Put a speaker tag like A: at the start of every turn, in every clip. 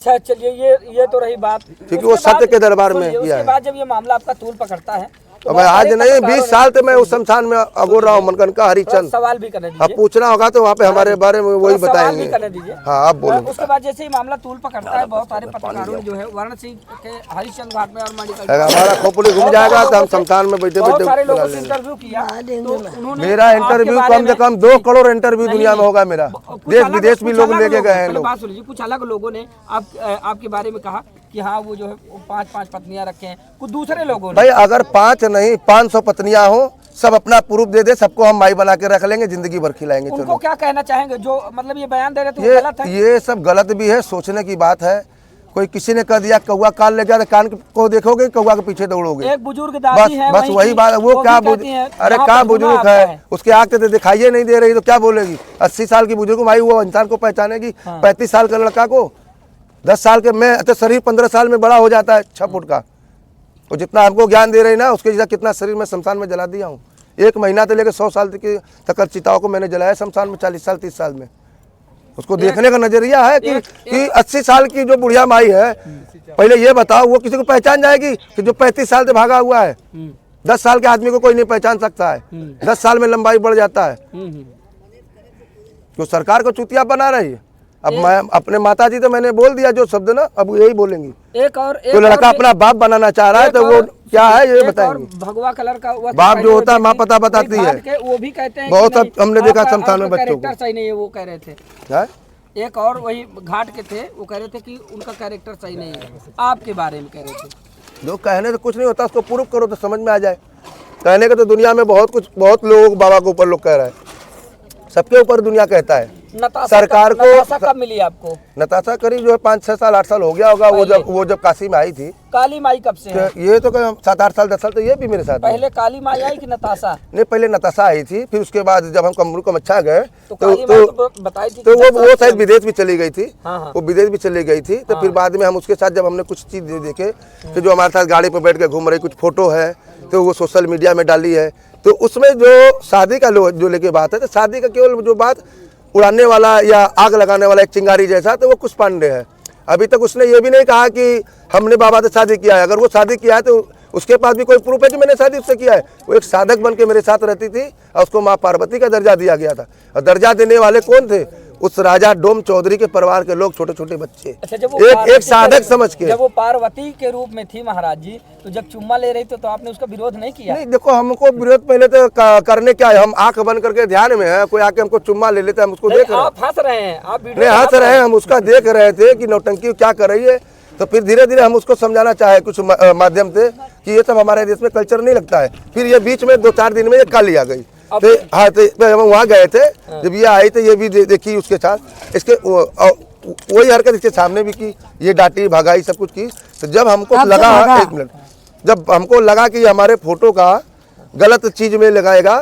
A: अच्छा चलिए ये तो रही बात,
B: क्योंकि वो सत्य के दरबार में किया
A: उसके
B: है।
A: बाद जब ये मामला आपका तूल पकड़ता है तो
B: मैं आज नहीं 20 साल से मैं उस शमशान में अगोर रहा हूँ, मनगन का हरिचंद।
A: सवाल भी करने दीजिए,
B: अब पूछना होगा तो वहाँ पे हमारे बारे में वही बताएंगे।
A: करने दीजिए।
B: हाँ आप बोलो।
A: उसके बाद जैसे ही मामला तूल पकड़ता है, बहुत सारे पत्रकारों ने जो है वर्ण सिंह के हरिचंद घाट में और मेडिकल
B: हमारा खोपड़ी घूम जाएगा तो हम शमशान में बैठे
A: बहुत सारे लोगों से
B: बैठे
A: इंटरव्यू किया तो उन्होंने
B: मेरा इंटरव्यू कम से कम 2 करोड़ इंटरव्यू दुनिया में होगा मेरा। देश विदेश भी लोग लेके गए हैं लोग।
A: बात सुनिए, कुछ अलग लोगों ने आपके बारे में कहा कि हाँ वो जो है 5-5 पत्नियां रखे हैं, कुछ दूसरे लोगों ने।
B: भाई अगर 5 नहीं 500 पत्नियां हो, सब अपना प्रूफ दे दे, सबको हम माई बना के रख लेंगे, जिंदगी भर खिलाएंगे।
A: उनको क्या कहना चाहेंगे जो मतलब ये बयान दे रहे थे? गलत है,
B: ये सब गलत भी है, सोचने की बात है। कोई किसी ने कह दिया कौवा कान ले गया तो कान को देखोगे, कौवा के पीछे दौड़ोगे।
A: एक बुजुर्ग दादी है,
B: बस वही बात। वो क्या अरे क्या बुजुर्ग है, उसके आँख तो दिखाइए नहीं दे रही तो क्या बोलेगी? 80 साल की बुजुर्ग माई वो इंसान को पहचानेगी? 35 साल का लड़का को 10 साल के, मैं तो शरीर 15 साल में बड़ा हो जाता है 6 फुट का। तो जितना हमको ज्ञान दे रही ना, उसके जैसा कितना शरीर में शमशान में जला दिया हूँ। 1 महीना से लेकर 100 साल तक चिताओं को मैंने जलाया शमशान में, 40 साल 30 साल में। उसको देखने का नजरिया है कि 80 साल की जो बुढ़िया माई है, पहले ये बताओ वो किसी को पहचान जाएगी कि जो 35 साल से भागा हुआ है? 10 साल के आदमी को कोई नहीं पहचान सकता है। 10 साल में लंबाई बढ़ जाता है। तो सरकार को चुतिया बना रही है। अब मैं अपने माताजी तो मैंने बोल दिया जो शब्द ना, अब यही बोलेंगी। तो लड़का अपना बाप बनाना चाह रहा है तो वो क्या है ये बताएंगे।
A: भगवा कलर का
B: बाप जो होता है माँ पता बताती है।
A: वो भी कहते हैं
B: बहुत हमने देखा शमशान में बच्चों को
A: सही नहीं है, वो कह रहे थे। एक और वही घाट के थे, वो कह रहे थे कि उनका कैरेक्टर सही नहीं है, आपके बारे में कह रहे थे।
B: जो कहने से कुछ नहीं होता, उसको प्रूफ करो तो समझ में आ जाए। कहने के तो दुनिया में बहुत कुछ, बहुत लोग बाबा के ऊपर लोग कह रहे हैं, सबके ऊपर दुनिया कहता है। सरकार को
A: नताशा कब मिली आपको?
B: नताशा करीब जो है 5 6 साल 8 साल हो गया होगा। वो जब काशी में आई थी।
A: काली माई कब से है?
B: ये तो 7 8 साल 10 साल तो ये भी मेरे साथ।
A: पहले काली माई आई कि नताशा?
B: नहीं, पहले नताशा आई थी, फिर उसके बाद जब हम कमरू को अच्छा गए
A: तो बताई थी
B: तो वो शायद विदेश भी चली गई थी।
A: हाँ।
B: वो विदेश भी चली गई थी। तो फिर बाद में हम उसके साथ जब हमने कुछ चीज देखे, फिर जो हमारे साथ गाड़ी पर बैठ के घूम रही, कुछ फोटो है तो वो सोशल मीडिया में डाली है। तो उसमें जो शादी का जो लेके बात है, तो शादी का केवल जो बात उड़ाने वाला या आग लगाने वाला एक चिंगारी जैसा, तो वो कुश पांडे है। अभी तक उसने ये भी नहीं कहा कि हमने बाबा से शादी किया है। अगर वो शादी किया है तो उसके पास भी कोई प्रूफ है कि मैंने शादी उससे किया है। वो एक साधक बन के मेरे साथ रहती थी और उसको माँ पार्वती का दर्जा दिया गया था। और दर्जा देने वाले कौन थे? उस राजा डोम चौधरी के परिवार के लोग, छोटे छोटे बच्चे।
A: अच्छा, जब
B: एक साधक समझ के।
A: जब वो पार्वती के रूप में थी महाराज जी, तो जब चुम्मा ले रही तो आपने उसका विरोध नहीं किया?
B: नहीं, देखो हमको विरोध पहले तो करने क्या है, हम आंख बंद करके ध्यान में है, कोई आके हमको चुम्मा ले लेता है, हम उसको देख रहे हैं।
A: आप हंस रहे हैं, आप
B: नहीं हंस रहे हैं, हम उसका देख रहे थे कि नौटंकी क्या कर रही है। तो फिर धीरे धीरे हम उसको समझाना चाहे कुछ माध्यम से कि ये सब हमारे देश में कल्चर नहीं लगता है। फिर ये बीच में 2-4 दिन में ये काली आ गई। तो हाँ, तो हम वहाँ गए थे, जब ये आई तो ये भी देखी उसके साथ, इसके वही हरकत इसके सामने भी की, ये डांटी भगाई सब कुछ की। तो जब हमको लगा, 1 मिनट, जब हमको लगा कि हमारे फोटो का गलत चीज में लगाएगा,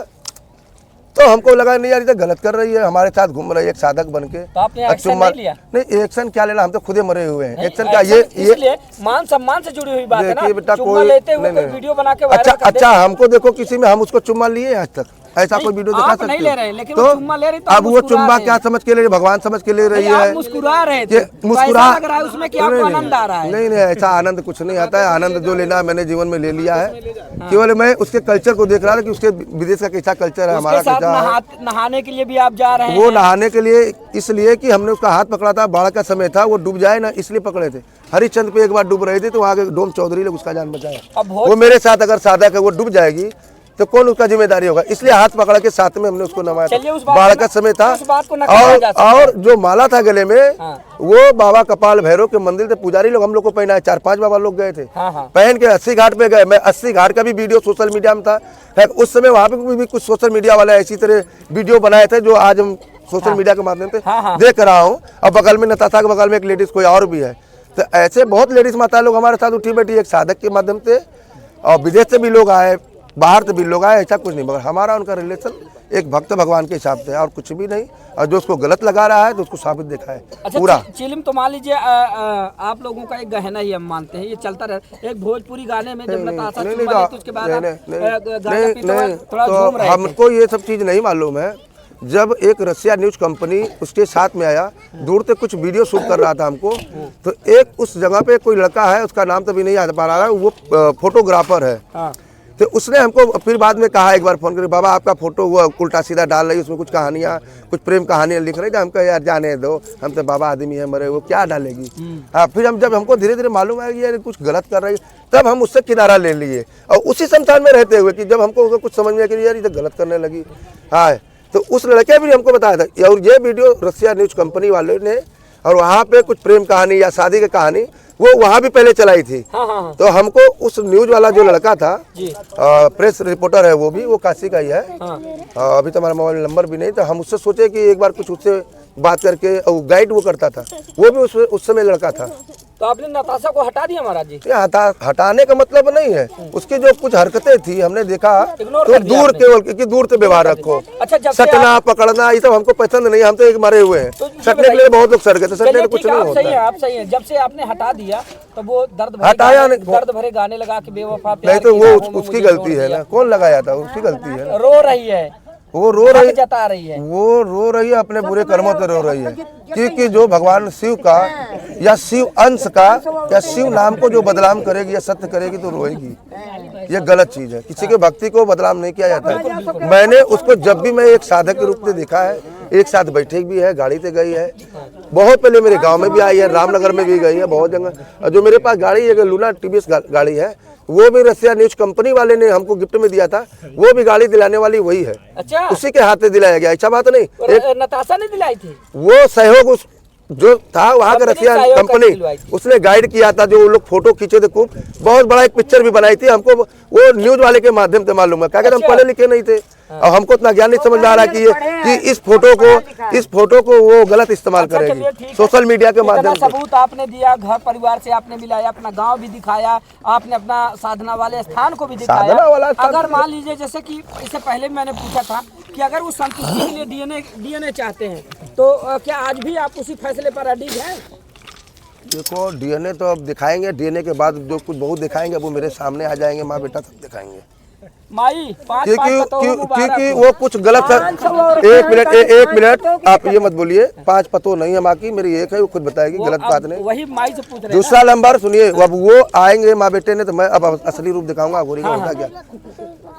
B: तो हमको लगा नहीं यार ये तो गलत कर रही है, हमारे साथ घूम रही है एक साधक बन के।
A: तो आपने एक्शन नहीं लिया?
B: नहीं, एक्शन क्या लेना, हम तो खुदे मरे हुए हैं। एक्शन क्या,
A: ये मान सम्मान से जुड़ी हुई बात है ना।
B: बेटा
A: चुम्मा लेते हुए कोई वीडियो बना के वायरल कर दे।
B: अच्छा हमको देखो, किसी में हम उसको चुम्मा लिए आज तक? ऐसा कोई वीडियो दिखा सकते
A: नहीं ले रहे, लेकिन
B: तो
A: वो चुम्मा ले रही तो
B: अब वो चुम्मा क्या समझ के ले रही, भगवान समझ के ले रही है?
A: मुस्कुरा रहे थे,
B: मुस्कुरा
A: लग रहा है उसमें कि आपको आनंद आ रहा है।
B: नहीं, ऐसा आनंद कुछ नहीं आता है। आनंद जो लेना मैंने जीवन में ले लिया है। केवल मैं उसके कल्चर को देख रहा था कि उसके विदेश का कैसा कल्चर है, हमारा कैसा।
A: नहाने के लिए भी आप जा रहे हैं?
B: वो नहाने के लिए इसलिए कि हमने उसका हाथ पकड़ा था, बाढ़ का समय था, वो डूब जाए ना इसलिए पकड़े थे। हरिचंद पे एक बार डूब रही थी तो वहाँ के डोम चौधरी लोग उसका जान बचाया। वो मेरे साथ अगर साधक है, वो डूब जाएगी तो कौन उसका जिम्मेदारी होगा? इसलिए हाथ पकड़ा के साथ में हमने उसको नवाया। बाढ़ का समय था और जो माला था गले में, वो बाबा कपाल भैरव के मंदिर से पुजारी लोग हम लोग को पहनाए। 4-5 बाबा लोग गए थे, पहन के 80 घाट पे गए। मैं 80 घाट का भी वीडियो सोशल मीडिया में था। उस समय वहाँ पे भी कुछ सोशल मीडिया वाले ऐसी तरह वीडियो बनाए थे जो आज हम सोशल मीडिया के माध्यम से देख रहा हूँ। और बगल में नताशा के बगल में एक लेडीज कोई और भी है। तो ऐसे बहुत लेडीज माता लोग हमारे साथ उठी बैठी एक साधक के माध्यम से, और विदेश से भी लोग आए, बाहर से भी लोग आए। ऐसा कुछ नहीं, मगर हमारा उनका रिलेशन एक भक्त भगवान के हिसाब से और कुछ भी नहीं। और जो उसको गलत लगा रहा है तो उसको साबित देखा है।
A: अच्छा,
B: पूरा
A: चिलिम तो मान लीजिए आप लोगों का एक गहना ही हम मानते हैं, ये चलता रहे। एक भोजपुरी गाने में जब नताशा चुम्मा ली तो उसके बाद थोड़ा झूम रहे थे।
B: हमको ये सब चीज नहीं मालूम है। जब एक रसिया न्यूज कंपनी उसके साथ में आया, दूर से कुछ वीडियो शूट कर रहा था हमको, तो एक उस जगह पे कोई लड़का है, उसका नाम तो अभी नहीं याद पा रहा है, वो फोटोग्राफर है। तो उसने हमको फिर बाद में कहा एक बार फोन करके, बाबा आपका फोटो वो उल्टा सीधा डाल रही है, उसमें कुछ कहानियाँ, कुछ प्रेम कहानियाँ लिख रही है। हम कहे यार जाने दो, हम तो बाबा आदमी है मरे, वो क्या डालेगी। फिर हम जब हमको धीरे धीरे मालूम आया कि यार कुछ गलत कर रही है, तब हम उससे किनारा ले लिए। और उसी संस्थान में रहते हुए कि जब हमको कुछ समझ में आया कि यार ये तो गलत करने लगी, हाँ, तो उस लड़के भी हमको बताया था। और ये वीडियो रसिया न्यूज कंपनी वाले ने, और वहाँ पे कुछ प्रेम कहानी या शादी की कहानी वो वहाँ भी पहले चलाई थी।
A: हाँ।
B: तो हमको उस न्यूज वाला जो लड़का था, प्रेस रिपोर्टर है, वो भी वो काशी का ही है। अभी तो हमारा मोबाइल नंबर भी नहीं, तो हम उससे सोचे कि एक बार कुछ उससे बात करके, और गाइड वो करता था, वो भी उस समय लड़का था।
A: तो आपने नताशा को हटा दिया महाराज जी?
B: हटाने का मतलब नहीं है, उसकी जो कुछ हरकतें थी हमने देखा, तो दूर केवल दूर से व्यवहार रखो।
A: अच्छा,
B: सटना पकड़ना ये सब हमको पसंद नहीं, हम तो एक मरे हुए हैं। सटने के लिए बहुत लोग सड़ गए, तो सटने कुछ नहीं होता।
A: आप सही है। जब से आपने हटा दिया तो वो दर्द भरे गाने लगा के बेवफा
B: नहीं, तो वो उसकी गलती है ना, कौन लगाया था, उसकी गलती है।
A: रो रही है,
B: वो रो रही
A: जता रही है,
B: वो रो रही है, अपने बुरे कर्मों से रो रही है। क्योंकि जो भगवान शिव का या शिव अंश का या शिव नाम को जो बदनाम करेगी या सत्य करेगी तो रोएगी। ये गलत चीज है, किसी के भक्ति को बदनाम नहीं किया जाता है। मैंने उसको जब भी मैं एक साधक के रूप में देखा है, एक साथ बैठे भी है, गाड़ी से गई है, बहुत पहले मेरे गांव में भी आई है, रामनगर में भी गई है, बहुत जगह। और जो मेरे पास गाड़ी है, लूना टीवीएस गाड़ी है, वो भी रसिया न्यूज कंपनी वाले ने हमको गिफ्ट में दिया था, वो भी गाड़ी दिलाने वाली वही है।
A: अच्छा,
B: उसी के हाथ से दिलाया गया, अच्छा बात नहीं।
A: नताशा ने दिलाई थी,
B: वो सहयोग जो था वहाँ का रसिया कंपनी, उसने गाइड किया था। जो लोग फोटो खींचे थे, खूब बहुत बड़ा एक पिक्चर भी बनाई थी। हमको वो न्यूज वाले के माध्यम से मालूम है, क्या हम पढ़े लिखे नहीं थे, और हमको इतना ज्ञान नहीं समझ में आ रहा कि इस फोटो को वो गलत इस्तेमाल करेगी सोशल मीडिया के माध्यम से।
A: सबूत आपने दिया, घर परिवार से आपने मिलाया, अपना गांव भी दिखाया, आपने अपना साधना वाले स्थान को भी दिखाया। अगर मान लीजिए, जैसे कि इससे पहले मैंने पूछा था कि अगर वो संतुष्टि के लिए डीएनए चाहते हैं, तो क्या आज भी आप उसी फैसले पर अडिग हैं?
B: देखो, डीएनए तो अब दिखाएंगे, डीएनए के बाद जो कुछ बहुत दिखाएंगे वो मेरे सामने आ जाएंगे, माँ बेटा सब दिखाएंगे।
A: माई
B: क्योंकि वो कुछ गलत है। एक मिनट आप ये मत बोलिए, 5 पतो नहीं है माँ की, मेरी एक है, वो खुद बताएगी, गलत बात नहीं।
A: वही माई से पूछ रहे हैं।
B: दूसरा नंबर सुनिए, अब वो आएंगे माँ बेटे ने, तो मैं अब असली रूप दिखाऊंगा गोरी का होता क्या।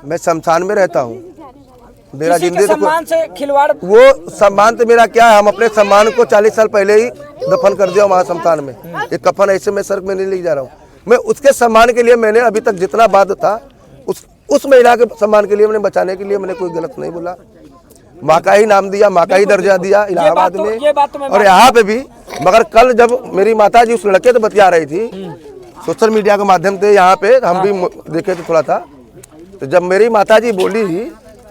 B: मैं शमशान में रहता हूँ, मेरा जिंदगी
A: सम्मान से खिलवाड़,
B: वो सम्मान तो मेरा क्या है, हम अपने सम्मान को 40 साल पहले ही दफन कर दिया वहाँ शमशान में। एक कफन ऐसे मैं सर में नहीं ले जा रहा हूँ, मैं उसके सम्मान के लिए मैंने अभी तक जितना बात था, उस महिला के सम्मान के लिए मैंने बचाने के लिए मैंने कोई गलत नहीं बोला। माँ का ही नाम दिया, माँ का ही दर्जा दिया इलाहाबाद में और यहाँ पे भी। मगर कल जब मेरी माता जी उस लड़के से बतिया रही थी सोशल मीडिया के माध्यम से, यहाँ पे हम भी देखे थे थोड़ा था, तो जब मेरी माता जी बोली ही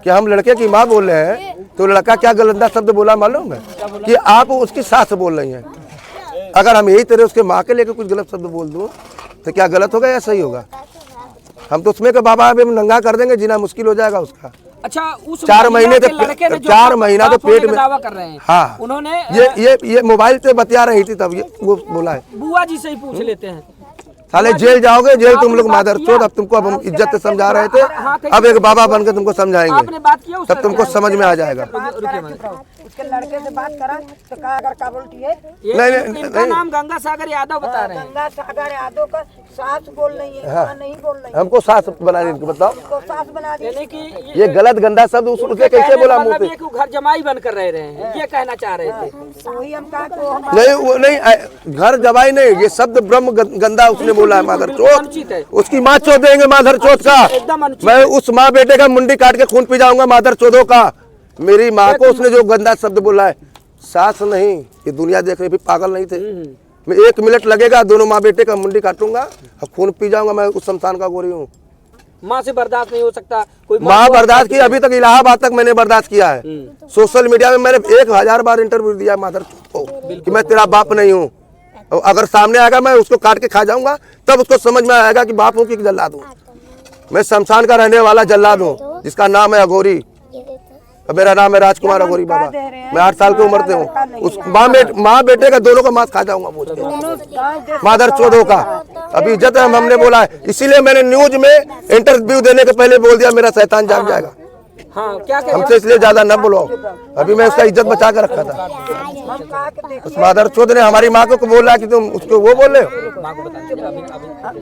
B: कि हम लड़के की माँ बोल रहे हैं, तो लड़का क्या गलंदा शब्द बोला मालूम है, कि आप उसकी सास बोल रही हैं। अगर हम यही तरह उसके माँ के लेकर कुछ गलत शब्द बोल दूँ तो क्या गलत होगा या सही होगा? हम तो उसमें के बाबा अभी हम नंगा कर देंगे, जीना मुश्किल हो जाएगा उसका।
A: अच्छा, उस
B: 4 महीने तो 4 महीना तो पेट में
A: दावा कर रहे हैं।
B: हाँ,
A: उन्होंने
B: ये मोबाइल से बतिया रही थी, तब ये वो बोला है।
A: बुआ जी से ही पूछ लेते हैं,
B: साले जेल जाओगे, जेल तुम लोग मादर चोद। अब तुमको अब हम इज्जत से समझा रहे थे, अब एक बाबा बनकर तुमको समझाएंगे, तब तुमको समझ में आ जाएगा।
C: उसके लड़के से बात करा तो कहा अगर का बोलती है,
A: इनका नाम गंगा सागर यादव बता रहे हैं।
C: गंगा सागर यादव का सास बोल रही है, हाँ, नहीं बोल रही है।
B: हमको सास बना दी, बताओ
C: सास बना दी।
B: ये गलत गंदा शब्द उसने कैसे बोला मुँह पे?
A: घर जमाई बनकर रह रहे हैं, ये कहना चाह रहे थे।
C: वही हम कहा
B: नहीं, वो नहीं, घर जमाई नहीं, ये शब्द ब्रह्म गंदा उसने बोला है, माधर चोत। उसकी माँ चोद देंगे माधर चोत का। मैं उस माँ बेटे का मुंडी काट के खून पी जाऊंगा माधर चोदों का। मेरी माँ को उसने जो गंदा शब्द बोला है, सास नहीं, ये दुनिया देख रही, भी पागल नहीं थे। मैं 1 मिनट लगेगा, दोनों माँ बेटे का मुंडी काटूंगा और खून पी जाऊंगा। मैं उस शमशान का गोरी हूँ।
A: माँ से बर्दाश्त नहीं हो सकता कोई?
B: माँ बर्दाश्त की, अभी तक इलाहाबाद तक मैंने बर्दाश्त किया है। सोशल मीडिया में मैंने 1000 बार इंटरव्यू दिया माधर को कि मैं तेरा बाप नहीं हूँ। अगर सामने आएगा मैं उसको काट के खा जाऊंगा, तब उसको समझ में आएगा कि बाप हूँ कि जल्लाद हूँ। मैं शमशान का रहने वाला जल्लाद हूँ, जिसका नाम है अघोरी। मेरा नाम है राजकुमार अघोरी बाबा। मैं 8 साल की उम्र से हूँ। उस माँ बेटे का दोनों का मांस खा जाऊंगा पूछ के, मादर चौधो का। अभी इज्जत है, हमने बोला है, इसीलिए मैंने न्यूज में इंटरव्यू देने के पहले बोल दिया, मेरा शैतान जाग जाएगा।
A: हाँ क्या कह
B: हमसे इसलिए ज्यादा न बोलो। अभी मैं उसका इज्जत बचा कर रखा था।
C: हम कहा कि
B: उस मादर चौध ने हमारी माँ को बोला कि तुम उसको वो बोल रहे हो।
A: माँ को बता दीजिए अभी